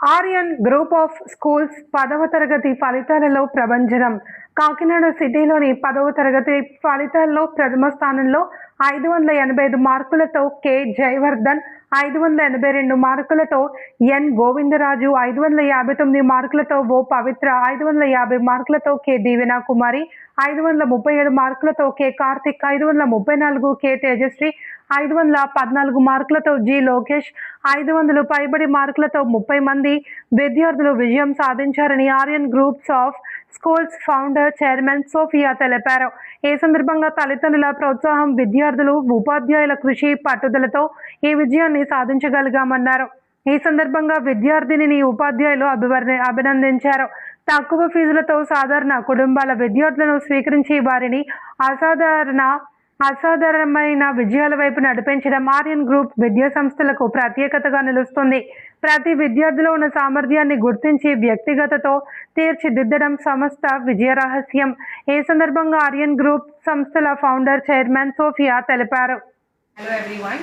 Aryan group of schools 10వ తరగతి ఫలితాలలో ప్రభంజనం. కాకినాడ సిటీలోని 10వ తరగతి ఫలితాల్లో ప్రథమ స్థానంలో 585 మార్కులతో కె జయవర్ధన్, 582 మార్కులతో ఎన్ గోవిందరాజు, 559 మార్కులతో ఓ పవిత్ర, 550 మార్కులతో కె దీవెన కుమారి, 537 మార్కులతో కె కార్తిక్, 534 కె తేజశ్రీ, 514 మార్కులతో జి లోకేష్, 500 పైబడి మార్కులతో 30 మంది విద్యార్థులు విజయం సాధించారని Aryan groups of schools founder chairman Sophia తెలిపారు. ఈ సందర్భంగా తల్లిదండ్రుల ప్రోత్సాహం, విద్యార్థులు, ఉపాధ్యాయుల కృషి పట్టుదలతో ఈ విజయాన్ని సాధించగలిగామన్నారు. ఈ సందర్భంగా విద్యార్థినిని ఉపాధ్యాయులు అభినందించారు. తక్కువ ఫీజులతో సాధారణ కుటుంబాల విద్యార్థులను స్వీకరించి వారిని అసాధారణమైన విజయాల వైపు నడిపించడం ఆర్యన్ గ్రూప్ విద్యా సంస్థలకు ప్రత్యేకతగా నిలుస్తుంది. ప్రతి విద్యార్థిలో ఉన్న సామర్థ్యాన్ని గుర్తించి వ్యక్తిగతతో తీర్చిదిద్దడం సంస్థ విజయ రహస్యం. ఈ సందర్భంగా ఆర్యన్ గ్రూప్ సంస్థల ఫౌండర్ చైర్మన్ సోఫియా తెలిపారు. Hello everyone,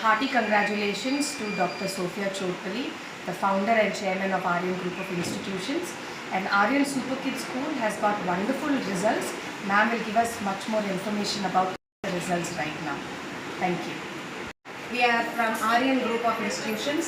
hearty congratulations to Dr. Sophia Chotpally, the founder and chairman of Aryan Group of Institutions. And Aryan Super Kids School has got wonderful results. Ma'am will give us much more information about the results right now. Thank you. We are from Aryan Group of Institutions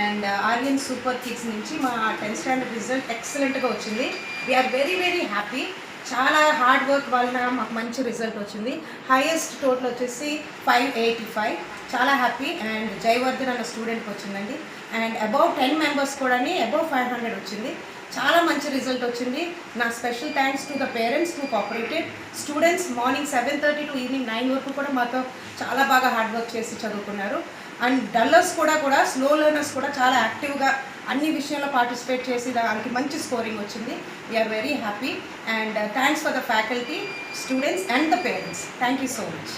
and Aryan Super Kids నుంచి మా 10th standard result ఎక్సలెంట్గా వచ్చింది. We are very happy. చాలా hard work వల్ల మాకు మంచి result వచ్చింది. Highest total వచ్చేసి 585. చాలా హ్యాపీ. అండ్ జయవర్ధన్ అన్న స్టూడెంట్కి వచ్చిందండి. అండ్ అబౌవ్ 10 మెంబర్స్ కూడా అబౌవ్ 500 వచ్చింది. చాలా మంచి రిజల్ట్ వచ్చింది. నా special thanks to the parents who cooperated. Students morning 7:30 to evening 9 వరకు కూడా మాతో చాలా బాగా హార్డ్ వర్క్ చేసి చదువుకున్నారు. అండ్ డల్లర్స్ కూడా స్లో లెర్నర్స్ కూడా చాలా యాక్టివ్గా అన్ని విషయాల్లో పార్టిసిపేట్ చేసి దానికి మంచి స్కోరింగ్ వచ్చింది. We are very happy and thanks for the faculty, students and the parents. Thank you so much.